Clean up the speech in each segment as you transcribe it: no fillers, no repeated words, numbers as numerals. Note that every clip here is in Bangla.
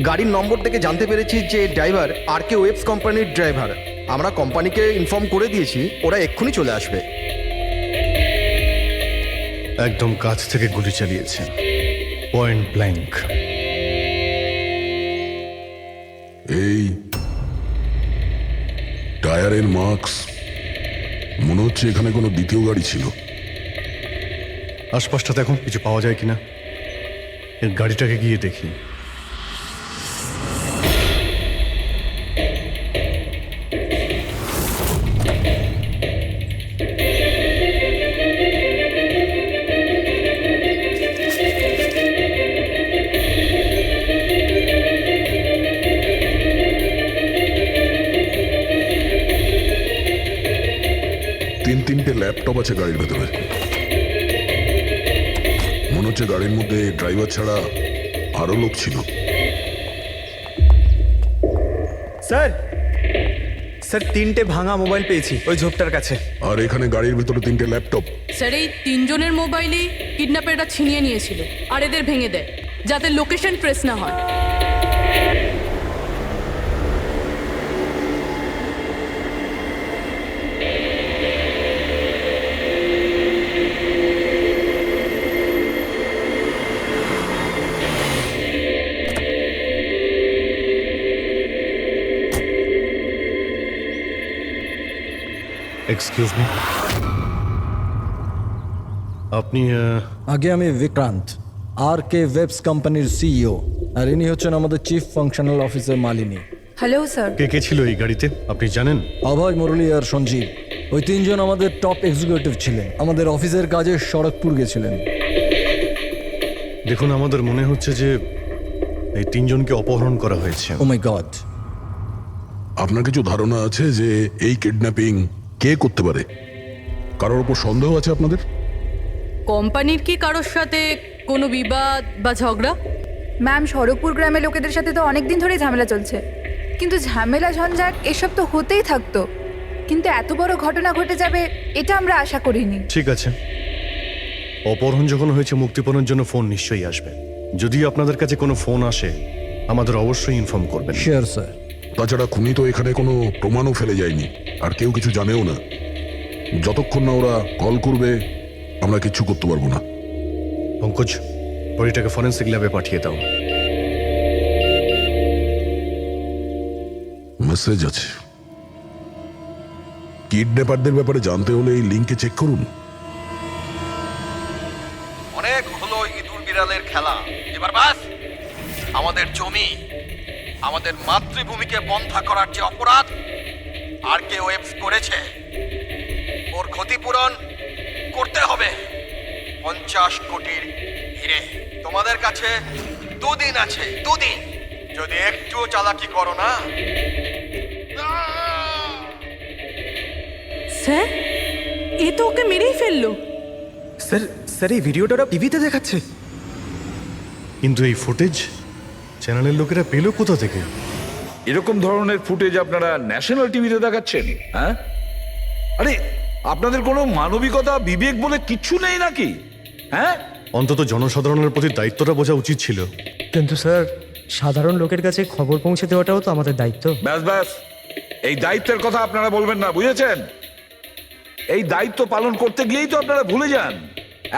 গাড়ির নম্বর থেকে জানতে পেরেছি যে ড্রাইভার আর কে ওয়েবস কোম্পানির ড্রাইভার। আমরা কোম্পানিকে ইনফর্ম করে দিয়েছি, ওরা এক্ষুনি চলে আসবে। একদম কাছ থেকে গুলি চালিয়েছে, পয়েন্ট ব্ল্যাঙ্ক। এই টায়ারের মার্কস, মনে হচ্ছে এখানে কোনো দ্বিতীয় গাড়ি ছিল। আশপাশটাতে এখন কিছু পাওয়া যায় কিনা, এর গাড়িটাকে গিয়ে দেখি। তিনটে ল্যাপটপ আছে গাড়ির ভেতরে। মনে হচ্ছে গাড়ির মধ্যে ড্রাইভার ছাড়া আরো লোক ছিল। স্যার স্যার 3টে ভাঙা মোবাইল পেয়েছি ওই ঝোপটার কাছে। আর এখানে গাড়ির ভেতরে 3টে ল্যাপটপ। স্যার এই 3 জনের মোবাইলই কিডন্যাপাররা ছিনিয়ে নিয়েছিল আর এদের ভেঙে দেয় যাতে লোকেশন ট্রেস না হয়। এক্সকিউজ মি, আপনি আগে আমি বিক্রান্ত, আর কে ওয়েবস কোম্পানির সিইও, আর ইনি হচ্ছেন আমাদের chief functional officer Malini. Hello sir. কে কে ছিল এই গাড়িতে আপনি জানেন? অভয়, মুরলী আর সঞ্জীব, ওই তিনজন আমাদের টপ এক্সিকিউটিভ ছিলেন। আমাদের অফিসের কাজে সড়কপুর গেছিলেন। দেখুন, আমাদের মনে হচ্ছে যে এই তিনজনকে অপহরণ করা হয়েছে। ও মাই গড। আপনার কিছু ধারণা আছে যে এই কিডন্যাপিং কে করতে পারে? কারোর উপর সন্দেহ আছে আপনাদের? কোম্পানির কি কারোর সাথে কোনো বিবাদ বা ঝগড়া? ম্যাম, সড়কপুর গ্রামের লোকেদের সাথে তো অনেক দিন ধরেই ঝামেলা চলছে, কিন্তু ঝামেলা ঝঞ্ঝাট এসব তো হতেই থাকতো, কিন্তু এত বড় ঘটনা ঘটে যাবে এটা আমরা আশা করিনি। ঠিক আছে, অপহরণ যখন হয়েছে মুক্তিপণের জন্য ফোন নিশ্চয়ই আসবে। যদি আপনাদের কাছে কোনো ফোন আসে আমাদের অবশ্যই ইনফর্ম করবেন। Sure sir. তাছাড়া খুনি তো এখানে কোনো প্রমাণও ফেলে যায়নি, আর কেউ কিছু জানেও না। যতক্ষণ না ওরা কল করবে আমরা কিচ্ছু করতে পারবো না। পঙ্কজ, বডিটাকে ফরেন্সিক ল্যাবে পাঠিয়ে দাও। মেসেজ আছে। কিডন্যাপারদের ব্যাপারে জানতে হলে এই লিঙ্কে চেক করুন। অনেক হলো ইঁদুর বিড়ালের খেলা, এবার বাস। আমাদের জমি, আমাদের মাতৃভূমিকে বন্ধা করার যে অপরাধ আর কে ওয়েবস করেছে, ওর ক্ষতিপূরণ করতে হবে 50 কোটির হিরে। তোমাদের কাছে 2 দিন আছে, 2 দিন। যদি একটু চালাকি করো না। স্যার, এ তো ওকে মেরেই ফেললো। স্যার স্যার এই ভিডিওটা ওরা টিভিতে দেখাচ্ছে। কিন্তু এই ফুটেজ চ্যানেলের লোকেরা পেল কোথা থেকে? এরকম ধরনের ফুটেজ আপনারা ন্যাশনাল টিভিতে দেখাচ্ছেন? হ্যাঁ, আরে আপনাদের কোনো মানবিকতা বিবেক বলে কিচ্ছু নেই নাকি? হ্যাঁ, অন্তত জনসাধারণের প্রতি দায়িত্বটা বোঝা উচিত ছিল। কিন্তু স্যার, সাধারণ লোকের কাছে খবর পৌঁছে দেওয়াটাও তো আমাদের দায়িত্ব। ব্যাস ব্যাস, এই দায়িত্বের কথা আপনারা বলবেন না, বুঝেছেন? এই দায়িত্ব পালন করতে গিয়েই তো আপনারা ভুলে যান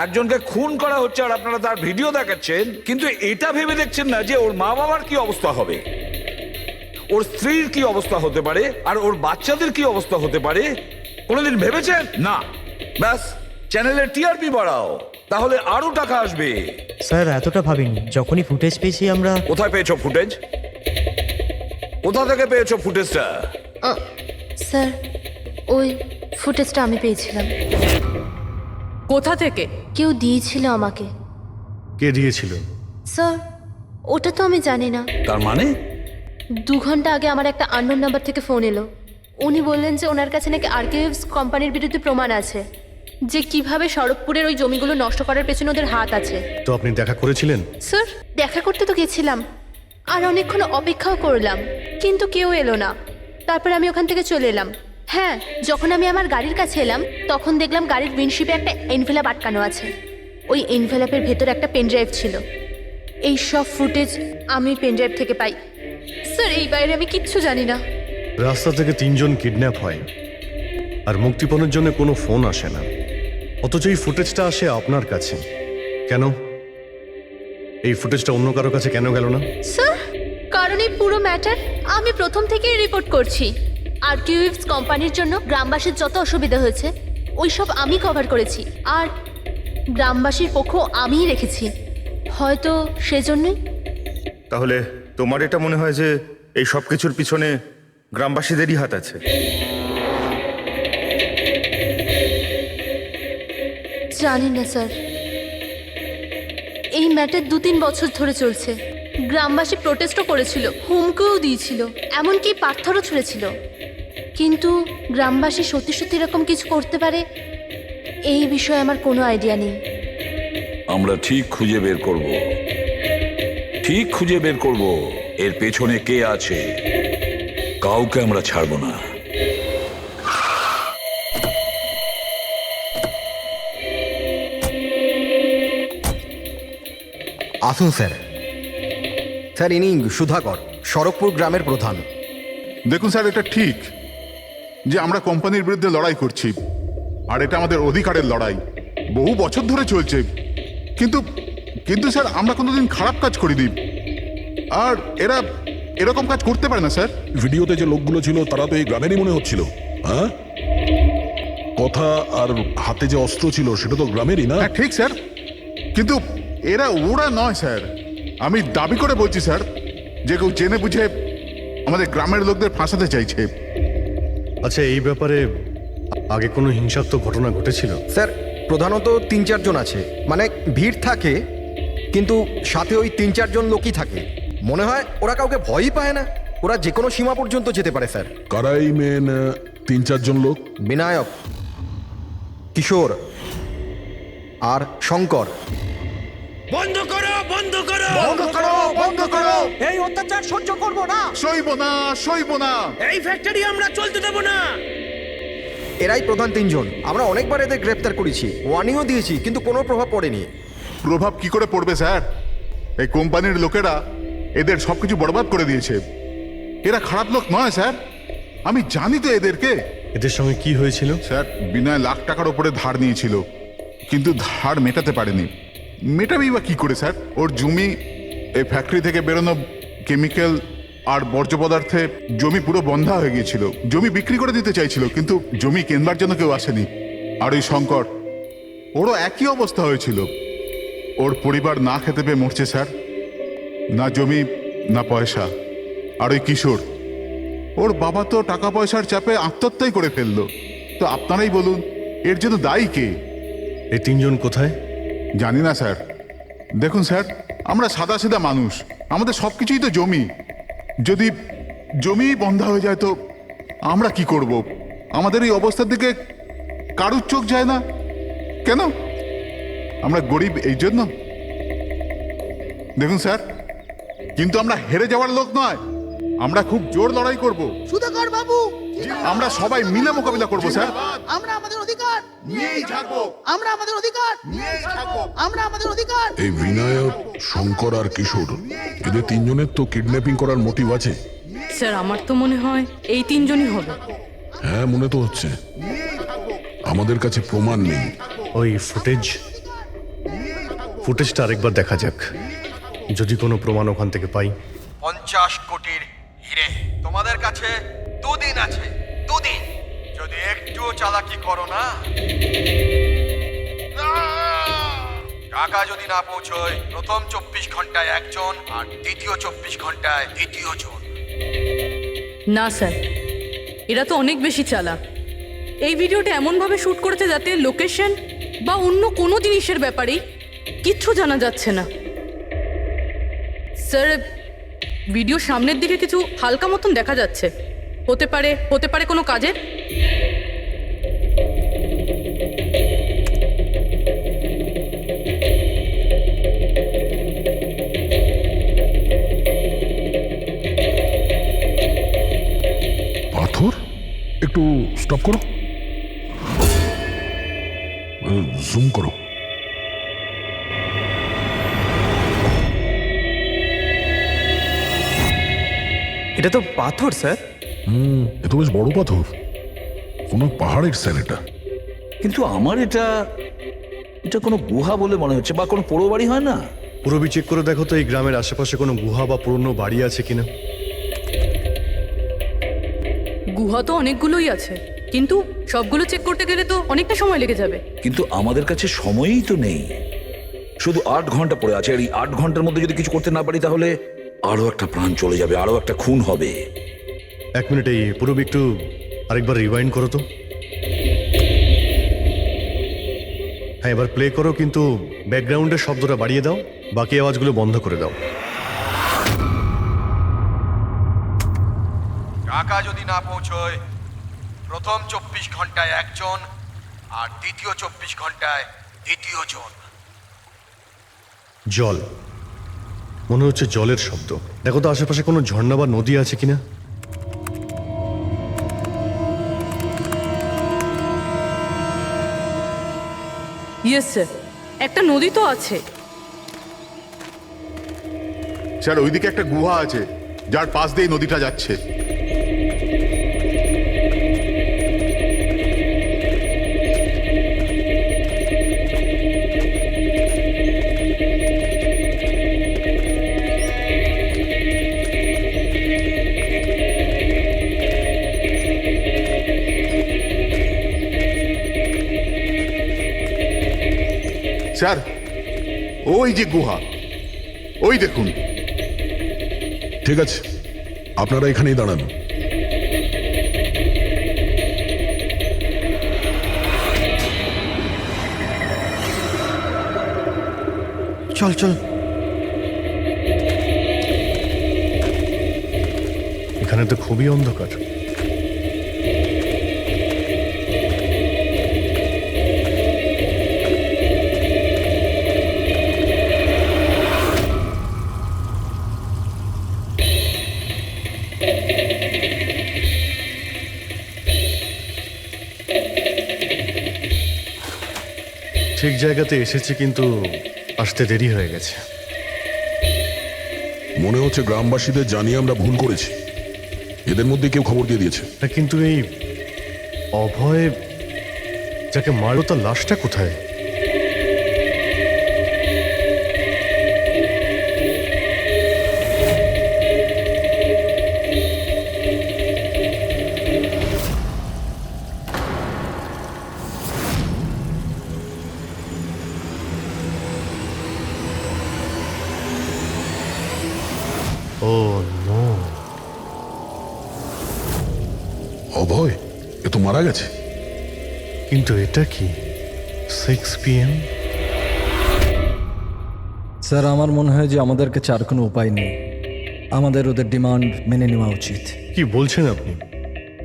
একজনকে খুন করা হচ্ছে আর আপনারা তার ভিডিও দেখাচ্ছেন, কিন্তু এটা ভেবে দেখছেন না যে ওর মা বাবার কি অবস্থা হবে, ওর স্ত্রীর কি অবস্থা হতে পারে, আর ওর বাচ্চাদের কি অবস্থা হতে পারে। কোনোদিন ভেবেছেন? না। ব্যাস, চ্যানেলের টিআরপি বাড়াও, তাহলে আরো টাকা আসবে। স্যার, এতটা ভাবিনি। যখনই ফুটেজ পেয়েছি আমরা। কোথায় পেয়েছো ফুটেজ? কোথা থেকে পেয়েছো ফুটেজটা? স্যার, ওই ফুটেজটা আমি পেয়েছিলাম। কোথা থেকে? কেউ দিয়েছিল আমাকে। কে দিয়েছিল? স্যার, ওটা তো আমি জানি না। তার মানে? 2 ঘন্টা আগে আমার একটা আননোন নাম্বার থেকে ফোন এলো। উনি বললেন যে ওনার কাছে নাকি আরকেএফস কোম্পানির বিরুদ্ধে প্রমাণ আছে, যে কিভাবে সড়কপুরের ওই জমিগুলো নষ্ট করার পেছনে ওদের হাত আছে। তো আপনি দেখা করেছিলেন? স্যার, দেখা করতে তো গেছিলাম, আর অনেকক্ষণ অপেক্ষাও করলাম, কিন্তু কেউ এলো না। তারপর আমি ওখান থেকে চলে এলাম। হ্যাঁ, যখন আমি আমার গাড়ির কাছে এলাম তখন দেখলাম গাড়ির উইন্ডশিপে একটা এনভেলপ আটকানো আছে। ওই এনভেলপের ভেতর একটা পেন ড্রাইভ ছিল। এই সব ফুটেজ আমি পেনড্রাইভ থেকে পাই। স্যার এই বাইরে আমি কিচ্ছু জানি না। রাস্তা থেকে 3 জন কিডন্যাপ হয় আর মুক্তিপণের জন্য কোনো ফোন আসে না, অথচ এই ফুটেজটা আসে আপনার কাছে। কেন এই ফুটেজটা অন্য কারো কাছে কেন গেল না? স্যার কারণ এই পুরো ম্যাটার আমি প্রথম থেকেই রিপোর্ট করছি। আরকিউএফস কোম্পানির জন্য গ্রামবাসীর যত অসুবিধা হয়েছে ওই সব আমি কভার করেছি, আর গ্রামবাসীর পক্ষ আমিই রেখেছি। হয়তো সেজন্যই। তাহলে তোমার এটা মনে হয় যে এই সব কিছুর পিছনে গ্রামবাসীদেরই হাত আছে? জানি না স্যার, এই ম্যাটার 2-3 বছর ধরে চলছে। গ্রামবাসী প্রোটেস্টও করেছিল, হুমকিও দিয়েছিল, এমনকি পাথরও ছুঁড়েছিল। কিন্তু গ্রামবাসী সত্যি সত্যি এরকম কিছু করতে পারে এই বিষয়ে আমার কোনো আইডিয়া নেই। আমরা ঠিক খুঁজে বের করব, ঠিক খুঁজে বের করব এর পেছনে কে আছে। কাউকে আমরা ছাড়বো না। আসুন স্যার। স্যার ইনি সুধাকর, শরৎপুর গ্রামের প্রধান। দেখুন স্যার, এটা ঠিক যে আমরা কোম্পানির বিরুদ্ধে লড়াই করছি, আর এটা আমাদের অধিকারের লড়াই, বহু বছর ধরে চলছে। কিন্তু কিন্তু স্যার আমরা কোনোদিন খারাপ কাজ করিনি, আর এরা এরকম কাজ করতে পারে না স্যার। ভিডিওতে যে লোকগুলো ছিল তারা তো এই গ্রামেরই মনে হচ্ছিল। হ্যাঁ, কথা আর হাতে যে অস্ত্র ছিল সেটা তো গ্রামেরই না? ঠিক স্যার, কিন্তু ওরা নয় স্যার। আমি দাবি করে বলছি স্যার যে কেউ জেনে বুঝে আমাদের গ্রামের লোকদের ফাঁসাতে চাইছে। আচ্ছা, এই ব্যাপারে আগে কোনো হিংসাত্মক ঘটনা ঘটেছিল? স্যার প্রধানত 3-4 জন আছে, মানে ভিড় থাকে কিন্তু সাথে ওই 3-4 জন লোকই থাকে। মনে হয় ওরা কাউকে ভয়ই পায় না, ওরা যে কোনো সীমা পর্যন্ত যেতে পারে স্যার। কারাই মেন 3-4 জন লোক? বিনায়ক, কিশোর আর শঙ্কর। বন্ধ করো, বন্ধ করো, বন্ধ করো, বন্ধ করো! এই অত্যাচার সহ্য করব না, সইব না, সইব না! এই ফ্যাক্টরি আমরা চলতে দেব না। এরাই প্রধান 3 জন। আমরা অনেকবার এদের গ্রেপ্তার করেছি, ওয়ার্নিংও দিয়েছি, কিন্তু কোনো প্রভাব পড়েনি। প্রভাব কি করে পড়বে স্যার? এই কোম্পানির লোকেরা এদের সবকিছু বরবাদ করে দিয়েছে। এরা খারাপ লোক নয় স্যার, আমি জানি তো এদেরকে। এদের সঙ্গে কি হয়েছিল? স্যার বিনয় লাখ টাকার উপরে ধার নিয়েছিল, কিন্তু ধার মেটাতে পারেনি। মেটাবেই বা কি করে স্যার? ওর জমি, এই ফ্যাক্টরি থেকে বেরোনো কেমিক্যাল আর বর্জ্য পদার্থে জমি পুরো বন্ধা হয়ে গিয়েছিল। জমি বিক্রি করে দিতে চাইছিল, কিন্তু জমি কেনবার জন্য কেউ আসেনি। আর ওই শঙ্কর, ওরও একই অবস্থা হয়েছিল। ওর পরিবার না খেতে পেয়ে মরছে স্যার, না জমি না পয়সা। আর ওই কিশোর, ওর বাবা তো টাকা পয়সার চাপে আত্মহত্যাই করে ফেললো। তো আপনারাই বলুন এর জন্য দায়ী কে? এই 3 জন কোথায়? জানি না স্যার। দেখুন স্যার, আমরা সাদা সিধা মানুষ, আমাদের সব কিছুই তো জমি। যদি জমি বন্ধা হয়ে যায় তো আমরা কি করব? আমাদের এই অবস্থার দিকে কারুর চোখ যায় না কেন? আমরা গরিব এই জন্য? দেখুন স্যার, কিন্তু আমরা হেরে যাওয়ার লোক নয়, আমরা খুব জোর লড়াই করব। সুধাকর বাবু, আমরা সবাই মিলে মোকাবিলা করব স্যার। আমরা আমাদের অধিকার নিয়েই থাকবো, আমরা আমাদের অধিকার নিয়েই থাকবো। আমরা আমাদের অধিকার। এই বিনায়ক, শঙ্কর আর কিশোর, এদের 3 জনের তো কিডন্যাপিং করার মোটিভ আছে। স্যার আমার তো মনে হয় এই 3 জনই হবে। হ্যাঁ, মনে তো হচ্ছে। আমাদের কাছে প্রমাণ নেই। ওই ফুটেজটা আরেকবার দেখা যাক, যদি কোনো প্রমাণ ওখান থেকে পাই। 50 কোটির হিরে তোমাদের কাছে 2 দিন আছে, 2 দিন। যদি একটুও চালাকি করো না, টাকা যদি না পৌঁছয়, প্রথম 24 ঘন্টায় একজন আর দ্বিতীয় 24 ঘন্টায় দ্বিতীয় জন। না স্যার, এরা তো অনেক বেশি চালাক। এই ভিডিওটা এমনভাবে শ্যুট করেছে যাতে লোকেশন বা অন্য কোনো জিনিসের ব্যাপারেই কিচ্ছু জানা যাচ্ছে না। স্যার ভিডিও সামনের দিকে কিছু হালকা মতন দেখা যাচ্ছে, হতে পারে কোনো কাজের। পাথর, একটু স্টপ করো, জুম করো। এটা তো পাথর স্যার। এ তো বেশ বড় পাথর, কোনো পাহাড়ের স্যার এটা। কিন্তু আমার এটা এটা কোনো গুহা বলে মনে হচ্ছে, বা কোনো পোড়ো বাড়ি হয় না? পুরবি চেক করে দেখো তো এই গ্রামের আশেপাশে কোনো গুহা বা পুরনো বাড়ি আছে কিনা। গুহা তো অনেকগুলোই আছে, কিন্তু সবগুলো চেক করতে গেলে তো অনেকটা সময় লেগে যাবে। কিন্তু আমাদের কাছে সময়ই তো নেই, শুধু 8 ঘন্টা পড়ে আছে। আর এই 8 ঘন্টার মধ্যে যদি কিছু করতে না পারি তাহলে আরো একটা প্রাণ চলে যাবে, আরো একটা খুন হবে। 1 মিনিট, এই পুরবি একটু আরেকবার রিওয়াইন্ড করো তো। হ্যাঁ, এবার প্লে করো, কিন্তু ব্যাকগ্রাউন্ডের শব্দটা বাড়িয়ে দাও, বাকি আওয়াজগুলো বন্ধ করে দাও। টাকা যদি না পৌঁছয়, প্রথম 24 ঘন্টায় একজন আর দ্বিতীয় 24 ঘন্টায় দ্বিতীয় জন। জল, মনে হচ্ছে জলের শব্দ। দেখো তো আশেপাশে কোনো ঝর্ণা বা নদী আছে কিনা। ইয়েস স্যার, একটা নদী তো আছে। স্যার ওইদিকে একটা গুহা আছে, যার পাশ দিয়ে নদীটা যাচ্ছে। স্যার ওই যে গুহা, ওই দেখুন। ঠিক আছে, আপনারা এখানেই দাঁড়ান। চল চল। এখানে তো খুবই অন্ধকার। ঠিক জায়গাতে এসেছি, কিন্তু আসতে দেরি হয়ে গেছে। মনে হচ্ছে গ্রামবাসীদের জানিয়ে আমরা ভুল করেছি, এদের মধ্যে কেউ খবর দিয়ে দিয়েছে। কিন্তু এই অভয় যাকে মারলো, তার লাশটা কোথায়? ও নো, অভয় এ তো মারা গেছে। কিন্তু এটা কি 6 PM? স্যার, আমার মনে হয় যে আমাদের কাছে আর কোনো উপায় নেই। আমাদের ওদের ডিমান্ড মেনে নেওয়া উচিত। কি বলছেন আপনি?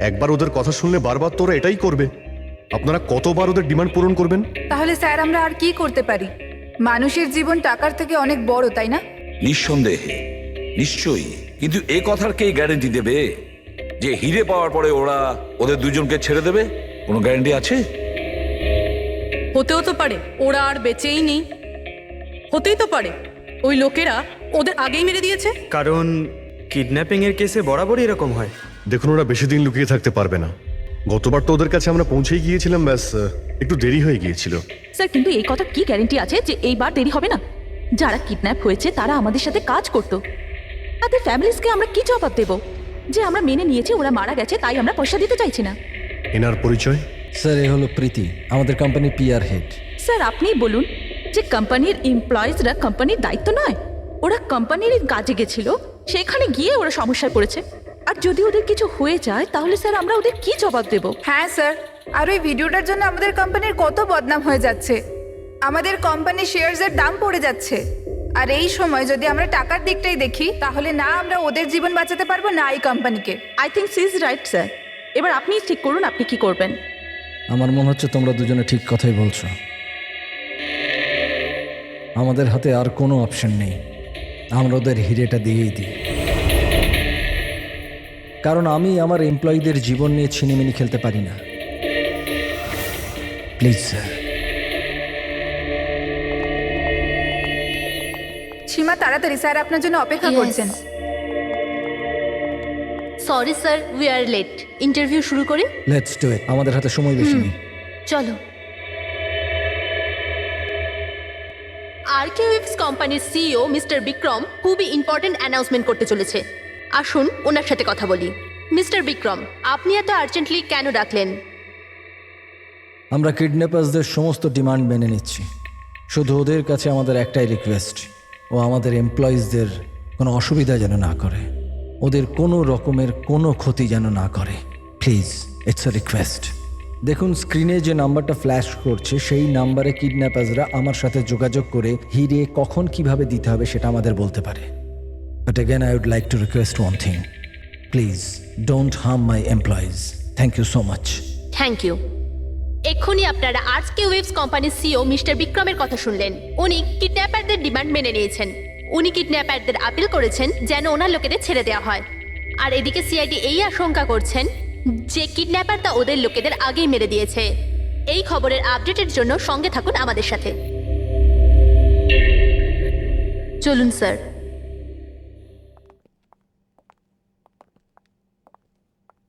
একবার ওদের কথা শুনলে বারবার তোরা এটাই করবে? আপনারা কতবার ওদের ডিমান্ড পূরণ করবেন? তাহলে স্যার আমরা আর কি করতে পারি? মানুষের জীবন টাকার থেকে অনেক বড়, তাই না? নিঃসন্দেহে, নিশ্চয়ই। কিন্তু এ কথার কে গ্যারেন্টি দেবে যে হিরে পাওয়ার পরে ওরা ওদের দুজনকে ছেড়ে দেবে? কোনো গ্যারেন্টি আছে? হতেও তো পারে ওরা আর বেঁচেই নেই, হতেই তো পারে ওই লোকেরা ওদের আগেই মেরে দিয়েছে। কারণ কিডন্যাপিং এর কেসে বরাবরই এরকম হয়। দেখুন, ওরা বেশি দিন লুকিয়ে থাকতে পারবে না। গতবার তো ওদের কাছে আমরা পৌঁছেই গিয়েছিলাম, ব্যাস একটু দেরি হয়ে গিয়েছিল। স্যার, কিন্তু এই কথা কি গ্যারেন্টি আছে যে এইবার দেরি হবে না? যারা কিডন্যাপ হয়েছে তারা আমাদের সাথে কাজ করতো। তাদের ফ্যামিলিজকে আমরা কি জবাব দেব যে আমরা মেনে নিয়েছি ওরা মারা গেছে, তাই আমরা পয়সা দিতে চাইছি না? এনার পরিচয়? স্যার, এ হলো প্রীতি, আমাদের কোম্পানির পিআর হেড। স্যার, আপনিই বলুন যে কোম্পানির এমপ্লয়িজরা কোম্পানির দায়িত্ব নয়? ওরা কোম্পানির কাজে গেছিল, সেখানে গিয়ে ওরা সমস্যায় পড়েছে। আর যদি ওদের কিছু হয়ে যায় তাহলে স্যার আমরা ওদের কি জবাব দেব? হ্যাঁ স্যার, আর ওই ভিডিওটার জন্য আমাদের কোম্পানির কত বদনাম হয়ে যাচ্ছে। আমাদের কোম্পানির শেয়ারসের দাম পড়ে যাচ্ছে। আর এই সময় যদি আমরা টাকার দিকটাই দেখি, তাহলে না আমরা ওদের জীবন বাঁচাতে পারবো, না এই কোম্পানিকে। I think she is right sir. এবার আপনি ঠিক করুন আপনি কি করবেন। আমার মনে হচ্ছে তোমরা দুজনে ঠিক কথাই বলছো। আমাদের হাতে আর কোনো অপশন নেই, আমরা ওদের হিরেটা দিয়েই দিই। কারণ আমি আমার এমপ্লয়ীদের জীবন নিয়ে ছিনিমিনি খেলতে পারি না। Please sir. সীমা, তাড়াতাড়ি, স্যার আপনার জন্য অপেক্ষা করছেন। Sorry sir, we are late. Interview শুরু করি? লেটস ডু ইট, আমাদের হাতে সময় বেশি নেই। চলো। আরকেওএফস কোম্পানির সিইও মিস্টার বিক্রম খুবই ইম্পর্টেন্ট অ্যানাউন্সমেন্ট করতে চলেছে। আসুন ওনার সাথে কথা বলি। মিস্টার বিক্রম, আপনি এত আর্জেন্টলি কেন ডাকলেন? আমরা কিডন্যাপার্সদের সমস্ত ডিমান্ড মেনে নিচ্ছি, শুধু ওদের কাছে আমাদের একটাই রিকোয়েস্ট, ও আমাদের এমপ্লয়িজদের কোনো অসুবিধা যেন না করে, ওদের কোনো রকমের কোনো ক্ষতি যেন না করে। Please, it's a request. দেখুন স্ক্রিনে যে নাম্বারটা ফ্ল্যাশ করছে সেই নাম্বারে কিডন্যাপার্সরা আমার সাথে যোগাযোগ করে হিরে কখন কিভাবে দিতে হবে সেটা আমাদের বলতে পারে। But again I would like to request one thing, please don't harm my employees. Thank you so much. Thank you. এক্ষুনি আপনারা আরকেওএফস কোম্পানির সিইও মিস্টার বিক্রমের কথা শুনলেন। উনি কিডন্যাপারদের ডিমান্ড মেনে নিয়েছেন। উনি কিডন্যাপারদের আপিল করেছেন যেন ওনার লোকেদের ছেড়ে দেওয়া হয়। আর এদিকে সিআইডি এই আশঙ্কা করছেন যে কিডন্যাপার তা ওদের লোকেদের আগেই মেরে দিয়েছে। এই খবরের আপডেটের জন্য সঙ্গে থাকুন আমাদের সাথে। চলুন sir.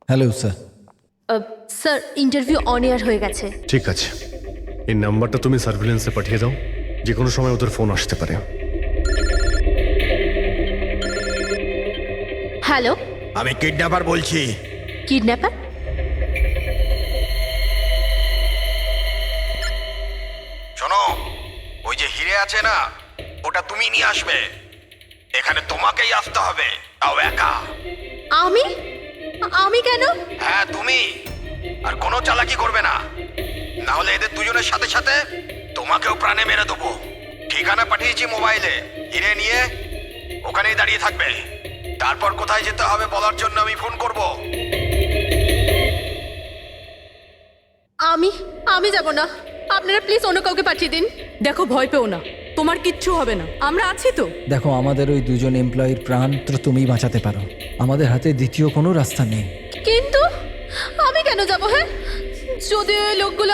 Hello sir. Sir, interview on air হয়ে গেছে। ঠিক আছে, এই নাম্বারটা তুমি সার্ভিলেন্সে পাঠিয়ে দাও, যে কোনো সময় ওদের ফোন আসতে পারে। হ্যালো, আমি কিডন্যাপার বলছি। কিডন্যাপার? শোনো, ওই যে হিরে আছে না, ওটা তুমি নিয়ে আসবে। এখানে তোমাকেই আসতে হবে, তাও একা। আমি? আমি কেন? হ্যাঁ তুমি। আর কোনো চালাকি করবে না, না হলে এদের দুজনের সাথে সাথে তোমাকেও প্রাণে মেরে দেবো। ঠিকানা পাঠিয়েছি মোবাইলে, হিরে নিয়ে ওখানেই দাঁড়িয়ে থাকবে। তারপর কোথায় যেতে হবে বলার জন্য আমি ফোন করব। আমি যাব না। আপনারা প্লিজ অন্য কাউকে পাঠিয়ে দিন। দেখো, ভয় পেও না, তোমার কিচ্ছু হবে না, আমরা আছি তো। দেখো, আমাদের ওই দুজন এমপ্লয়ির প্রাণ তো তুমিই বাঁচাতে পারো, আমাদের হাতে দ্বিতীয় কোনো রাস্তা নেই। কিন্তু আমি কেন যাব? হ্যাঁ, যদি ওই লোকগুলো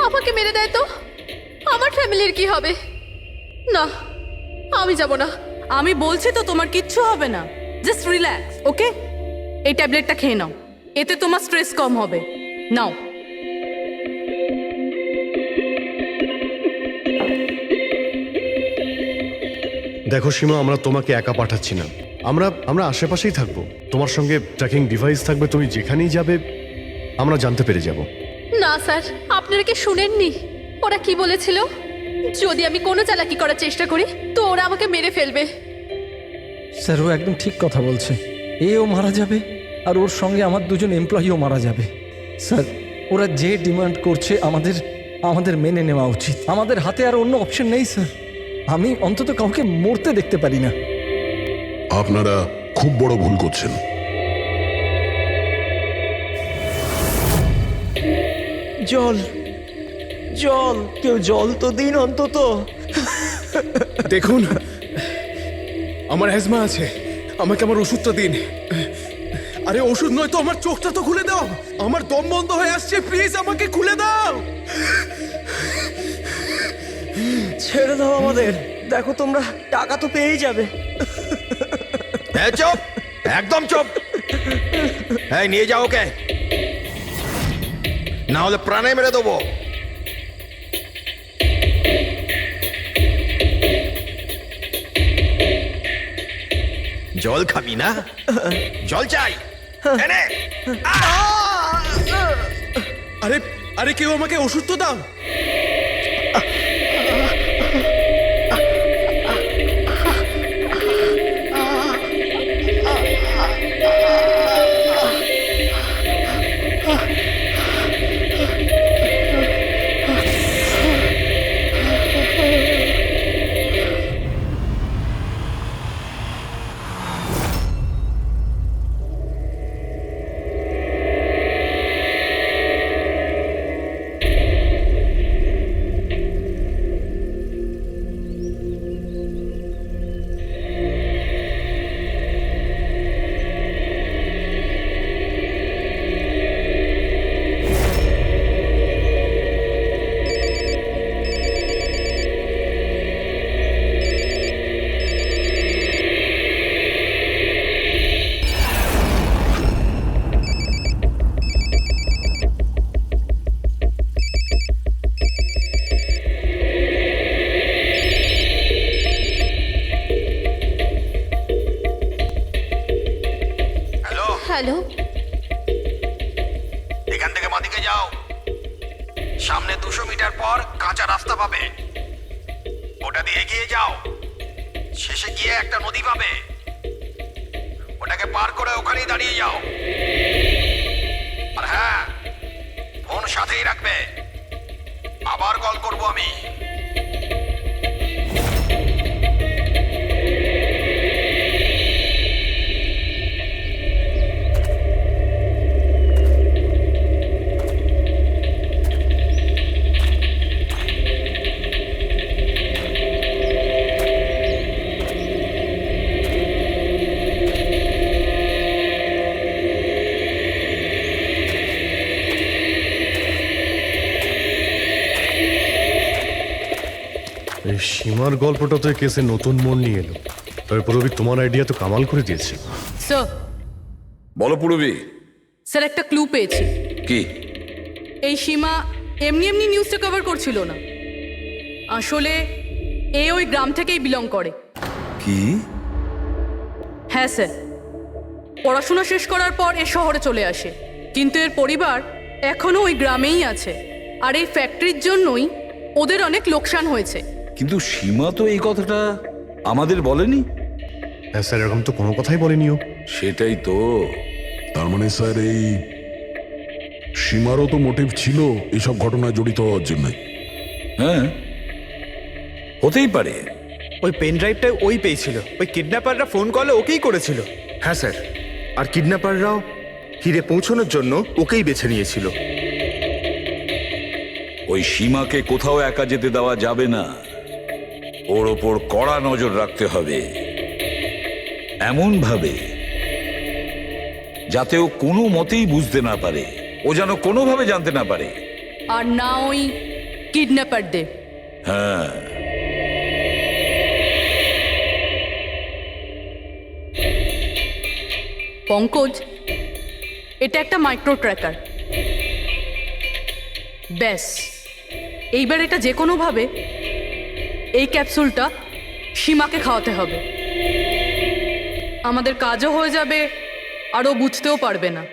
আমাকে মেরে দেয় তো আমার ফ্যামিলির কি হবে? না, আমি যাব না। আমি বলছি তো তোমার কিচ্ছু হবে না, জাস্ট রিল্যাক্স, ওকে? এই ট্যাবলেটটা খেয়ে নাও, এতে তোমার স্ট্রেস কম হবে। নাও। দেখো সীমা, আমরা তোমাকে একা পাঠাচ্ছি না, আমরা আশেপাশেই থাকবো, তোমার সঙ্গে ট্র্যাকিং ডিভাইস থাকবে, তুমি যেখানেই যাবে আমরা জানতে পেরে যাব। না স্যার, আপনারা কি শুনেননি ওরা কি বলেছিল? যদি আমি কোনো চালাকি করার চেষ্টা করি তো ওরা আমাকে মেরে ফেলবে। স্যার, ও একদম ঠিক কথা বলছে, এও মারা যাবে আর ওর সঙ্গে আমার দুজন এমপ্লয়িও মারা যাবে। স্যার, ওরা যে ডিমান্ড করছে আমাদের মেনে নেওয়া উচিত, আমাদের হাতে আর অন্য অপশন নেই স্যার। আমি অন্তত কাউকে মরতে দেখতে পারি না। আপনারা খুব বড় ভুল করছেন। জল জল, কেউ জল তো দিন অন্তত। দেখুন, আমার অ্যাজমা আছে, আমাকে আমার ওষুধটা দিন। আরে ওষুধ নয় তো, আমার চোখটা তো খুলে দাও, আমার দম বন্ধ হয়ে আসছে, প্লিজ আমাকে খুলে দাও। ছেড়ে দাও আমাদের, দেখো তোমরা টাকা তো পেয়েই যাবে। চুপ, একদম চুপ। এই নিয়ে যাও ওকে, না হলে প্রাণে মেরে দেবো। জল খাবি না? জল চাই, এনে। আরে আরে কেউ আমাকে ওষুধ তো দাও। সামনে 200 মিটার পর কাঁচা রাস্তা পাবে, ওটা দিয়ে এগিয়ে যাও। শেষে গিয়ে একটা নদী পাবে, ওটাকে পার করে ওখানেই দাঁড়িয়ে যাও। আর হ্যাঁ, ফোন সাথেই রাখবে, আবার কল করব আমি। এই সীমার গল্পটা তো এই কেসে নতুন মোড় নিয়ে এলো। তবে পুরবি, তোমার আইডিয়া তো কামাল করে দিয়েছে। স্যার, বলো পুরবি। স্যার একটা ক্লু পেয়েছি। কি? এই সীমা এমনি এমনি নিউজটা কভার করছিল না, আসলে এ ওই গ্রাম থেকেই বিলং করে। কি? হ্যাঁ স্যার, পড়াশোনা শেষ করার পর এ শহরে চলে আসে, কিন্তু এর পরিবার এখনো ওই গ্রামেই আছে। আর এই ফ্যাক্টরির জন্যই ওদের অনেক লোকসান হয়েছে। কিন্তু সীমা তো এই কথাটা আমাদের বলেনি। হ্যাঁ স্যার, এরকম তো কোনো কথাই বলেনি ও। সেটাই তো। তার মানে স্যার এই সীমারও তো মোটিভ ছিল এসব ঘটনায় জড়িত হওয়ার জন্য। হ্যাঁ, হতেই পারে। ওই পেন ড্রাইভটা ওই পেয়েছিল, ওই কিডন্যাপাররা ফোন কলে ওকেই করেছিল। হ্যাঁ স্যার, আর কিডন্যাপাররাও হিরে পৌঁছানোর জন্য ওকেই বেছে নিয়েছিল। ওই সীমাকে কোথাও একা যেতে দেওয়া যাবে না, ওর ওপর কড়া নজর রাখতে হবে, এমন ভাবে যাতে ও কোনো মতেই বুঝতে না পারে, ও যেন কোনোভাবে জানতে না পারে। আর না ওই কিডন্যাপারদের। হ্যাঁ, পঙ্কজ, এটা একটা মাইক্রো ট্র্যাকার। ব্যাস, এইবার এটা যে কোনোভাবে এই ক্যাপসুলটা সীমাকে খাওয়াতে হবে। আমাদের কাজও হয়ে যাবে, আর ও বুঝতেও পারবে না।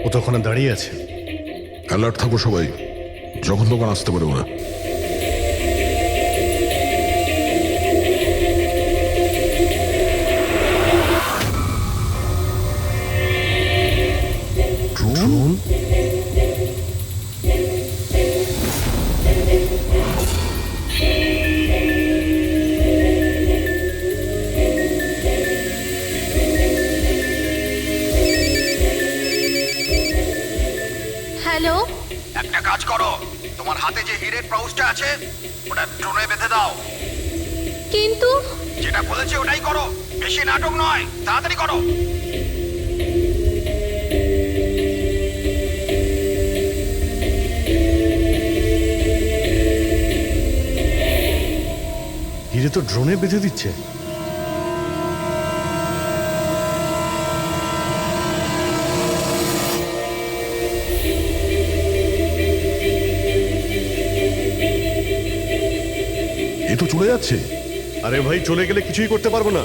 ও তো ওখানে দাঁড়িয়ে আছে। অ্যালার্ট থাকো সবাই, যখন তখন আসতে পারে ওরা। ড্রোন? হ্যালো, একটা কাজ করো, তোমার হাতে যে হিরের পাউচটা আছে ওটা ড্রোনে বেঁধে দাও। কিন্তু যেটা বলেছি ওটাই করো, বেশি নাটক নয়, তাড়াতাড়ি করো। হিরে তো ড্রোনে বেঁধে দিচ্ছে। এ তো চলে যাচ্ছে। আরে ভাই, চলে গেলে কিছুই করতে পারবো না।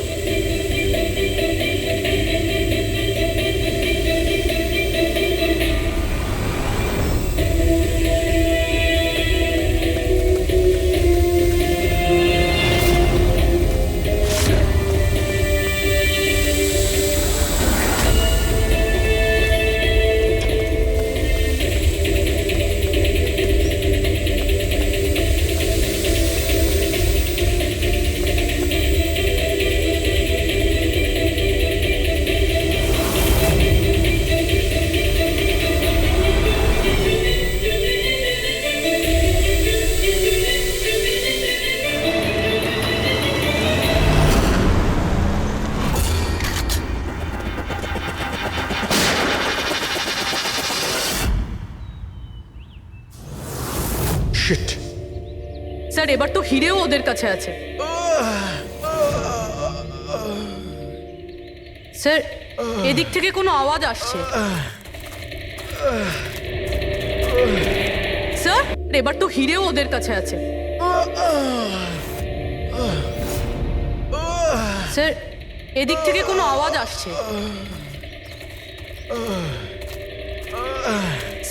শিট। স্যার, এবার তো হিরেও ওদের কাছে আছে। স্যার, এদিক থেকে কোনো আওয়াজ আসছে। স্যার, এবার তো হিরেও ওদের কাছে আছে। স্যার, এদিক থেকে কোনো আওয়াজ আসছে।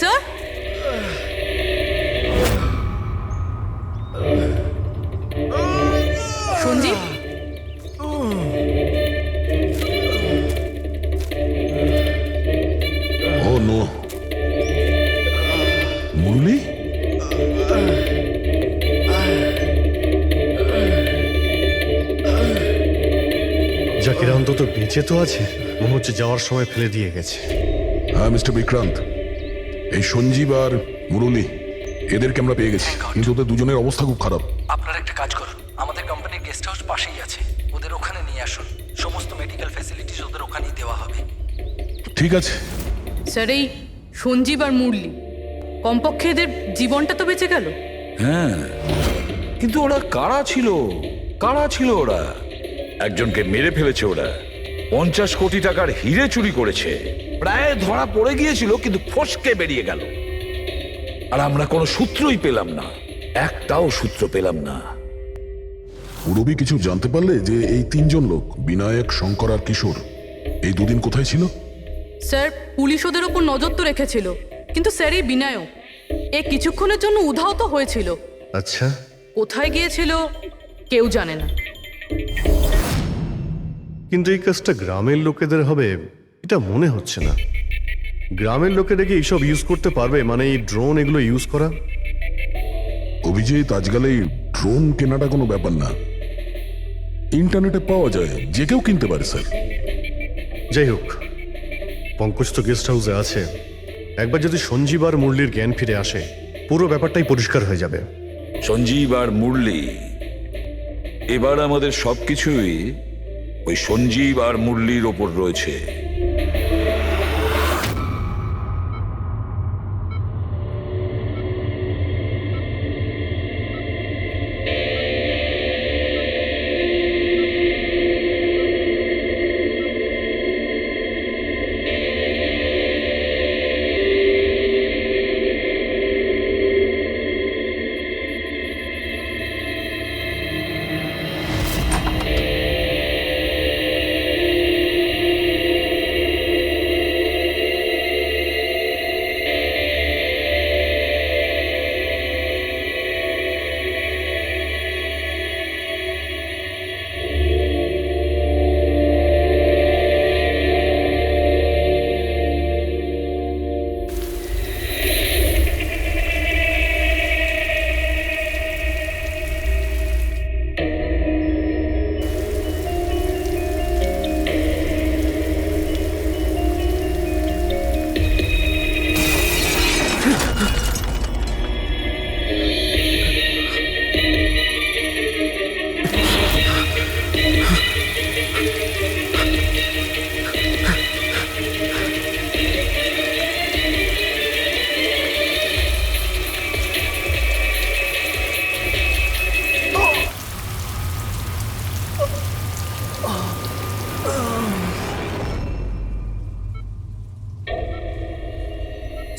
স্যার, সঞ্জীব, ও নো, মুরলি? জাকির অন্তত বেঁচে তো আছে, মনে হচ্ছে যাওয়ার সময় ফেলে দিয়ে গেছে। হ্যাঁ মিস্টার বিক্রান্ত, এই সঞ্জীব আর মুরলি এদেরকে আমরা পেয়ে গেছি, কিন্তু ওদের দুজনের অবস্থা খুব খারাপ। আপনারা একটা কাজ করুন, আমাদের কোম্পানির গেস্ট হাউস পাশেই আছে, ওদের ওখানে নিয়ে আসুন। সমস্ত মেডিকেল ফ্যাসিলিটিস ওদের ওখানেই দেওয়া হবে। ঠিক আছে। স্যার, এই সঞ্জীব আর মুরলি, কমপক্ষে এদের জীবনটা তো বেঁচে গেল। হ্যাঁ, কিন্তু ওরা কারা ছিল? কারা ছিল ওরা? একজনকে মেরে ফেলেছে ওরা, 50 কোটি টাকার হিরে চুরি করেছে, প্রায় ধরা পড়ে গিয়েছিল, কিন্তু ফসকে বেরিয়ে গেল। আর আমরা কোনো সূত্রই পেলাম না, একটাও সূত্র পেলাম না। রবি কিছু জানতে পারলে যে এই তিনজন লোক, বিনায়ক, শঙ্কর আর কিশোর, এই দুদিন কোথায় ছিল? স্যার, পুলিশ ওদের ওপর নজর তো রেখেছিল, কিন্তু স্যার এই বিনায়ক এ কিছুক্ষণের জন্য উধাও তো হয়েছিল। আচ্ছা, কোথায় গিয়েছিল কেউ জানে না। কিন্তু এই কাজটা গ্রামের লোকেদের হবে এটা মনে হচ্ছে না। গ্রামের লোকেরা কি এইসব ইউজ করতে পারবে, মানে এই ড্রোন এগুলো ইউজ করা? অভিজিৎ, আজকাল এই ড্রোন কেনাটা কোনো ব্যাপার না, ইন্টারনেটে পাওয়া যায়, যে কেউ কিনতে পারে স্যার। যাই হোক, পঙ্কজ তো গেস্ট হাউসে আছে, একবার যদি সঞ্জীব আর মুরলির জ্ঞান ফিরে আসে, পুরো ব্যাপারটাই পরিষ্কার হয়ে যাবে। সঞ্জীব আর মুরলি, এবার আমাদের সবকিছুই ওই সঞ্জীব আর মুরলির ওপর রয়েছে।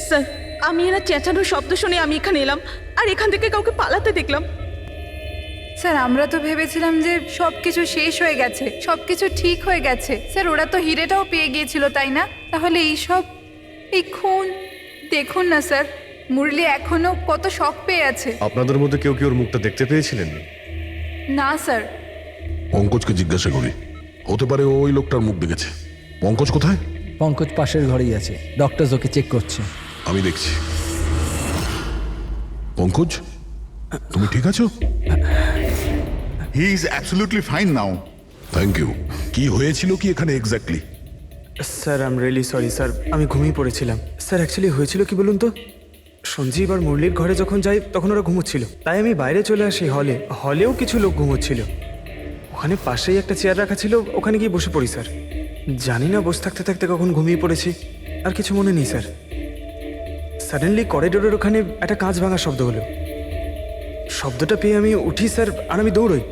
স্যার আমি এরা চেঁচানোর শব্দ শুনে আমি এখানে এলাম আর এখান থেকে কাউকে পালাতে দেখলাম। স্যার আমরা তো ভেবেছিলাম যে সব কিছু শেষ হয়ে গেছে, সব কিছু ঠিক হয়ে গেছে। স্যার ওরা তো হিরেটাও পেয়ে গিয়েছিল, তাই না? তাহলে এই খুন দেখুন না স্যার, মুরলি এখনো কত শক পেয়ে আছে। আপনাদের মধ্যে কেউ কি ওর মুখটা দেখতে পেয়েছিলেন? না স্যার। পঙ্কজকে জিজ্ঞাসা করি, হতে পারে ও ওই লোকটার মুখ দেখেছে। পঙ্কজ কোথায়? পঙ্কজ পাশের ঘরেই আছে, ডক্টর ওকে চেক করছে। আমি দেখছি। পঙ্কজ, তুমি ঠিক আছো? He is absolutely fine now. Thank you. কি হয়েছিল কি এখানে exactly? Sir I am really sorry sir, আমি ঘুমিয়ে পড়েছিলাম। স্যার অ্যাকচুয়ালি হয়েছিল কি বলুন তো, সঞ্জীব আর মুরলির ঘরে যখন যাই তখন ওরা ঘুমোচ্ছিল, তাই আমি বাইরে চলে আসি হলেও কিছু লোক ঘুমোচ্ছিল। ওখানে পাশেই একটা চেয়ার রাখা ছিল, ওখানে গিয়ে বসে পড়ি স্যার। জানি না বসে থাকতে থাকতে কখন ঘুমিয়ে পড়েছি, আর কিছু মনে নেই স্যার। সাডেনলি করিডোরের ওখানে একটা কাঁচ ভাঙার শব্দ হলো। শব্দটা পেয়ে আমি উঠি স্যার, আর আমি দৌড়ই।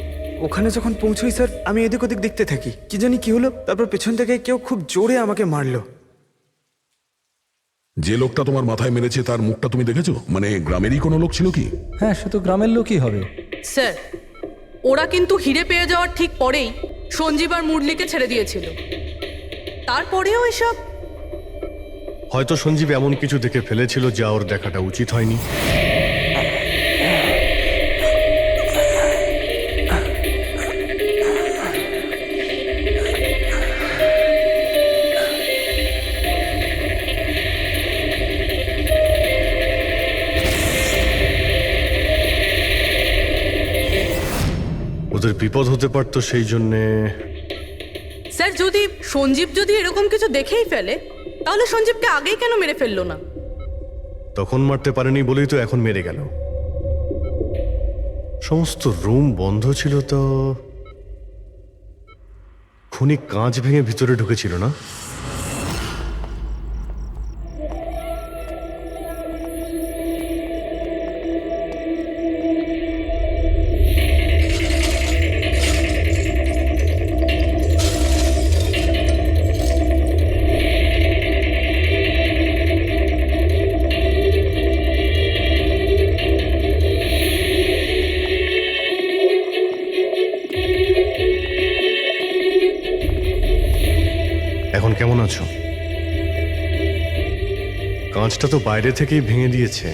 ওখানে যখন পৌঁছই স্যার, আমি এদিক ওদিক দেখতে থাকি, কি জানি কি হলো। তারপর পেছন থেকে কেউ খুব জোরে আমাকে মারলো। যে লোকটা তোমার মাথায় মেরেছে তার মুখটা তুমি দেখেছো? মানে গ্রামেরই কোনো লোক ছিল কি? হ্যাঁ, সে তো গ্রামের লোকই হবে। স্যার ওরা কিন্তু হিরে পেয়ে যাওয়ার ঠিক পরেই সঞ্জীব আর মুরলিকে ছেড়ে দিয়েছিল। তারপরেও এসব। হয়তো সঞ্জীব এমন কিছু দেখে ফেলেছিল যা ওর দেখাটা উচিত হয়নি। ওদের বিপদ হতে পারতো, সেই জন্যে। স্যার সঞ্জীব যদি এরকম কিছু দেখেই ফেলে তাহলে সঞ্জীবকে আগেই কেন মেরে ফেললো না? তখন মারতে পারেনি বলেই তো এখন মেরে গেল। সমস্ত রুম বন্ধ ছিল, তো খুনি কাঁচ ভেঙে ভিতরে ঢুকেছিল না? এখন কেমন আছো? কাঁচটা তো বাইরে থেকেই ভেঙে দিয়েছে।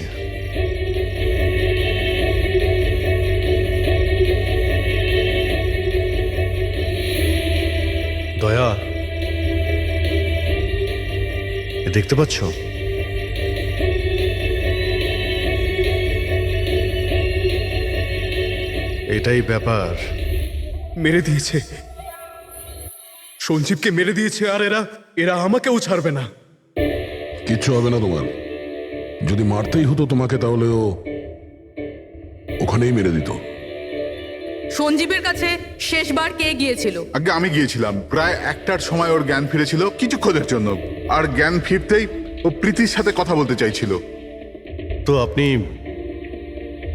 দয়া, দেখতে পাচ্ছ? এটাই ব্যাপার। মেরে দিয়েছে, সঞ্জীবকে মেরে দিয়েছে, আর এরা আমাকেও ছাড়বে না। কিচ্ছু হবে না তোমার। যদি মারতেই হতো তোমাকে তাহলে ও ওখানেই মেরে দিত। সঞ্জীবের কাছে শেষবার কে গিয়েছিল? আগে আমি গিয়েছিলাম, প্রায় 1টার সময় ওর জ্ঞান ফিরেছিল কিছুক্ষণের জন্য। আর জ্ঞান ফিরতেই ও প্রীতির সাথে কথা বলতে চাইছিল। তো আপনি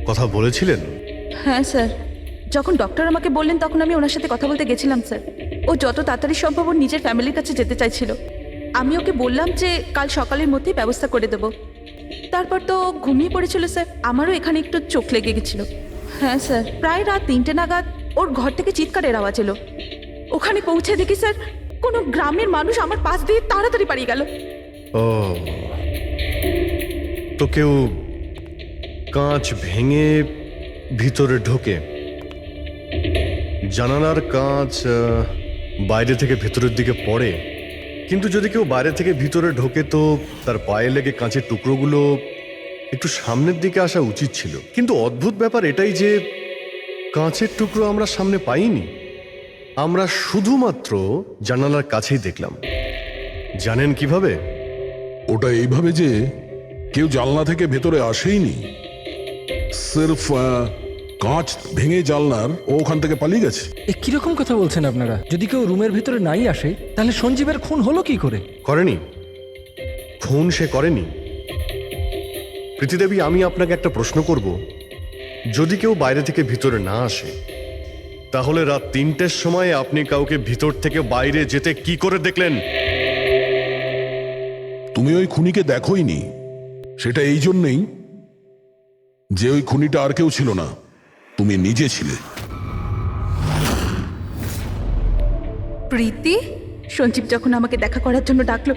কথা বলেছিলেন? হ্যাঁ স্যার, যখন ডক্টর আমাকে বললেন তখন আমি ওনার সাথে কথা বলতে গেছিলাম স্যার। ও যত তাড়াতাড়ি সম্ভব ওর নিজের ফ্যামিলির কাছে যেতে চাইছিল। আমি ওকে বললাম যে কাল সকালের মধ্যেই ব্যবস্থা করে দেব। তারপর তো ঘুমিয়ে পড়েছিল স্যার। আমারও এখানে একটু চোখ লেগে গেছিল। হ্যাঁ স্যার, প্রায় রাত 3টে নাগাদ ওর ঘর থেকে চিৎকারের আওয়াজ এলো। ওখানে পৌঁছে দেখি স্যার কোনো গ্রামের মানুষ আমার পাশ দিয়ে তাড়াতাড়ি পালিয়ে গেল। ও, তো কেউ কাঁচ ভেঙে ভিতরে ঢোকে? জানালার কাঁচ বাইরে থেকে ভেতরের দিকে পড়ে, কিন্তু যদি কেউ বাইরে থেকে ভিতরে ঢোকে তো তার পায়ে লেগে কাঁচের টুকরোগুলো একটু সামনের দিকে আসা উচিত ছিল। কিন্তু অদ্ভুত ব্যাপার এটাই যে কাঁচের টুকরো আমরা সামনে পাইনি। আমরা শুধুমাত্র জানালার কাছেই দেখলাম। জানেন কিভাবে? ওটা এইভাবে যে কেউ জানলা থেকে ভেতরে আসেইনি, সির্ফ কাঁচ ভেঙে জানলার ও ওখান থেকে পালিয়ে গেছে। এ কিরকম কথা বলছেন আপনারা? যদি কেউ রুমের ভিতরে নাই আসে তাহলে সঞ্জীবের খুন হলো কি করে? করেনি, খুন সে করেনি। প্রীতিদেবী, আমি আপনাকে একটা প্রশ্ন করব। যদি কেউ বাইরে থেকে ভিতরে না আসে তাহলে রাত 3টের সময় আপনি কাউকে ভিতর থেকে বাইরে যেতে কি করে দেখলেন? তুমি ওই খুনিকে দেখোইনি, সেটা এই জন্যেই যে ওই খুনিটা আর কেউ ছিল না, তুমি নিজে ছিলে। প্রীতি, সঞ্জীব যখন আমাকে দেখা করার জন্য ডাকলো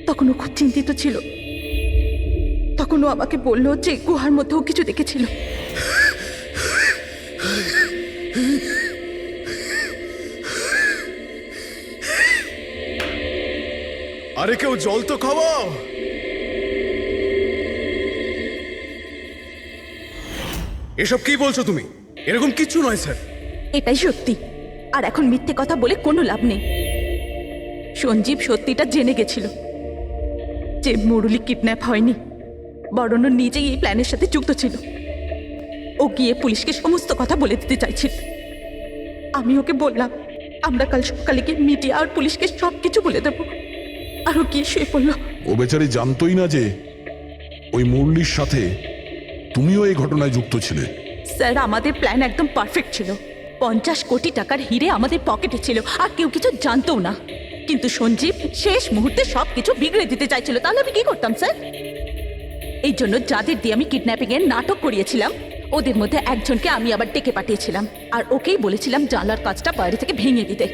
তখন ও খুব চিন্তিত ছিল। তখন ও আমাকে বলল যে গুহার মধ্যেও কিছু দেখেছিল। আরে কেউ জল তো খাওয়াও। এসব কি বলছো তুমি? এরকম কিচ্ছু নয় স্যার। এটাই সত্যি, আর এখন মিথ্যে কথা বলে কোনো লাভ নেই। সঞ্জীব সত্যিটা জেনে গেছিল যে মুরলি কিডন্যাপ হয়নি, বরং ও নিজেই এই প্ল্যানের সাথে যুক্ত ছিল। ও গিয়ে পুলিশকে সমস্ত কথা বলে দিতে চাইছিল। আমি ওকে বললাম আমরা কাল সকালে গিয়ে মিডিয়া আর পুলিশকে সব কিছু বলে দেবো, আর ও গিয়ে শুয়ে পড়লো। ও বেচারি জানতোই না যে ওই মুরলির সাথে তুমিও এই ঘটনায় যুক্ত ছিলে। স্যার, আমাদের প্ল্যান একদম পারফেক্ট ছিল। 50 কোটি টাকার হিরে আমাদের পকেটে ছিল, আর কেউ কিছু জানতো না। কিন্তু সঞ্জীব শেষ মুহূর্তে সব কিছু বিগড়ে দিতে চাইছিল। তাহলে আমি কি করতাম স্যার? এই জন্য যাদের দিয়ে আমি কিডন্যাপিং এর নাটক করিয়েছিলাম, ওদের মধ্যে একজনকে আমি আবার ডেকে পাঠিয়েছিলাম, আর ওকেই বলেছিলাম জানলার কাজটা বাইরে থেকে ভেঙে দিতে,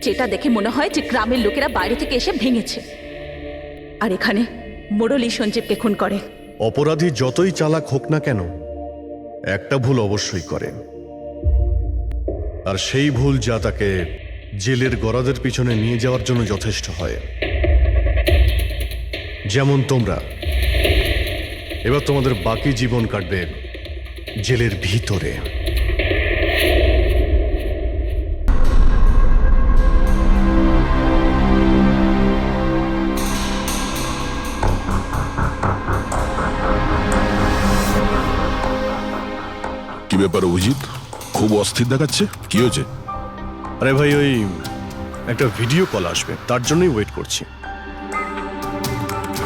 যেটা দেখে মনে হয় যে গ্রামের লোকেরা বাইরে থেকে এসে ভেঙেছে। আর এখানে মুরলি সঞ্জীবকে খুন করে। অপরাধী যতই চালাক হোক না কেন, একটা ভুল অবশ্যই করে, আর সেই ভুল যা তাকে জেলের গরাদের পিছনে নিয়ে যাওয়ার জন্য যথেষ্ট হয়। যেমন তোমরা এবার তোমাদের বাকি জীবন কাটবে জেলের ভিতরে। কি ব্যাপার অভিজিৎ, খুব অস্থির দেখাচ্ছে, কি হয়েছে? আরে ভাই, ওই একটা ভিডিও কল আসবে, তার জন্যই ওয়েট করছি।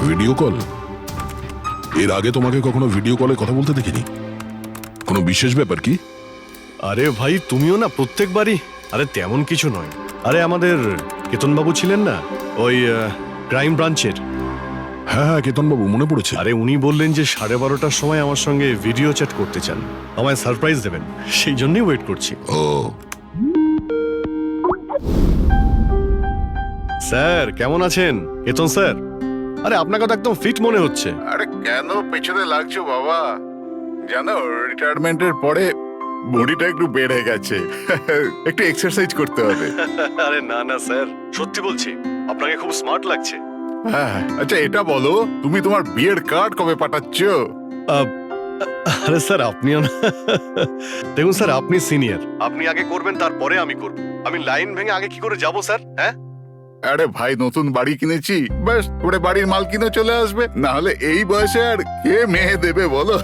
Video call? এর আগে তোমাকে কখনো ভিডিও কলে কথা বলতে দেখিনি। কোনো বিশেষ ব্যাপার কি? আরে ভাই, তুমিও না প্রত্যেকবারই। আরে তেমন কিছু নয়। আরে আমাদের কেতনবাবু ছিলেন না, ওই ক্রাইম ব্রাঞ্চের। হ্যাঁ হ্যাঁ, কেতনবাবু, মনে পড়েছে। আরে উনি বললেন যে 12:30টার সময় আমার সঙ্গে ভিডিও চ্যাট করতে চান, আমায় সারপ্রাইজ দেবেন, সেই জন্যই ওয়েট করছি। ও স্যার, কেমন আছেন? কেতন স্যার, আরে আপনাকে তো একদম ফিট মনে হচ্ছে। আরে কেন পেছনে লাগছো বাবা? জানো, রিটায়ারমেন্টের পরে বডিটা একটু বেড়ে গেছে। একটু এক্সারসাইজ করতে হবে। আরে না না স্যার, সত্যি বলছি, আপনাকে খুব স্মার্ট লাগছে। হ্যাঁ, আচ্ছা এটা বলো, তুমি তোমার বিয়ের কার্ড কবে পাঠাচ্ছ? আরে স্যার, আপনিও না। দেখুন স্যার, আপনি সিনিয়র, আপনি আগে করবেন, তারপরে আমি করব। আমি লাইন ভেঙে আগে কি করে যাব স্যার? হ্যাঁ, আরে ভাই, নতুন বাড়ি কিনেছি, ব্যাস ওরে বাড়ির মাল কিনে চলে আসবে। না হলে এই বয়সে আর কে মেয়ে দেবে বলো?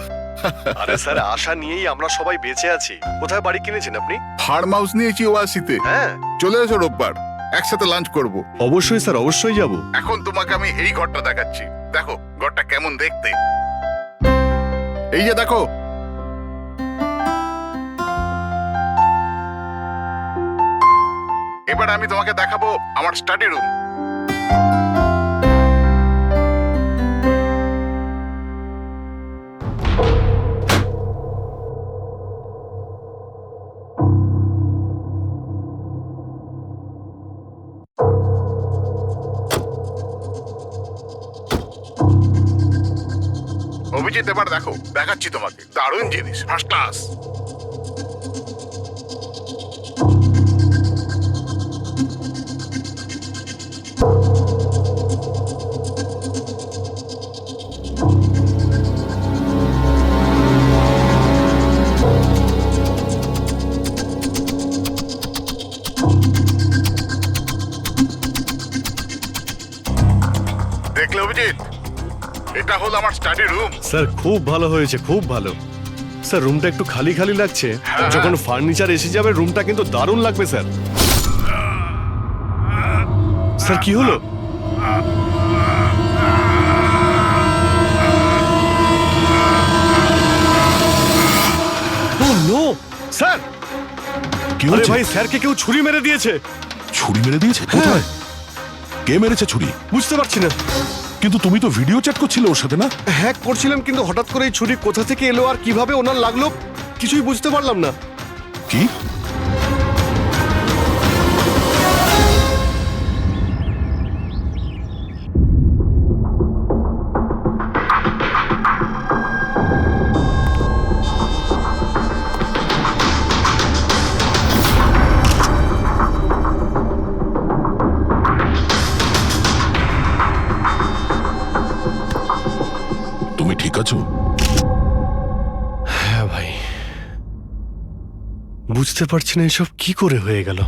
আরে স্যার, আশা নিয়েই আমরা সবাই বেঁচে আছি। কোথায় বাড়ি কিনেছেন আপনি? ফার্ম হাউস নিয়েছি ওয়াসিতে। হ্যাঁ, চলে এসো রোববার, একসাথে লাঞ্চ করব। অবশ্যই স্যার, অবশ্যই যাব। এখন তোমাকে আমি এই ঘরটা দেখাচ্ছি, দেখো ঘরটা কেমন দেখতে। এই যে দেখো, এবার আমি তোমাকে দেখাবো আমার স্টাডি রুম। অভিজিৎ, এবার দেখো, দেখাচ্ছি তোমাকে দারুণ জিনিস, ফার্স্ট ক্লাস। দেখলে অভিজিৎ, এটা হলো আমার স্টাডি রুম। স্যার, খুব ভালো হয়েছে, খুব ভালো। স্যার, রুমটা একটু খালি খালি লাগছে, যখন ফার্নিচার এসে যাবে রুমটা কিন্তু দারুণ লাগবে স্যার। স্যার, কি হলো? ও নো স্যার! কি আরে হয়েছে? ভাই, স্যারকে কেউ ছুরি মেরে দিয়েছে। ছুরি মেরে দিয়েছে? কোথায়? কে মেরেছে ছুরি? বুঝতে পারছি না। কিন্তু তুমি তো ভিডিও চ্যাট করছিলে ওর সাথে না? হ্যাক করছিলাম, কিন্তু হঠাৎ করে এই ছুরি কোথা থেকে এলো আর কিভাবে ওনার লাগলো কিছুই বুঝতে পারলাম না। কি? তুমি ঠিক আছো? হ্যাঁ ভাই, বুঝতে পারছি না এসব কি করে হয়ে গেল।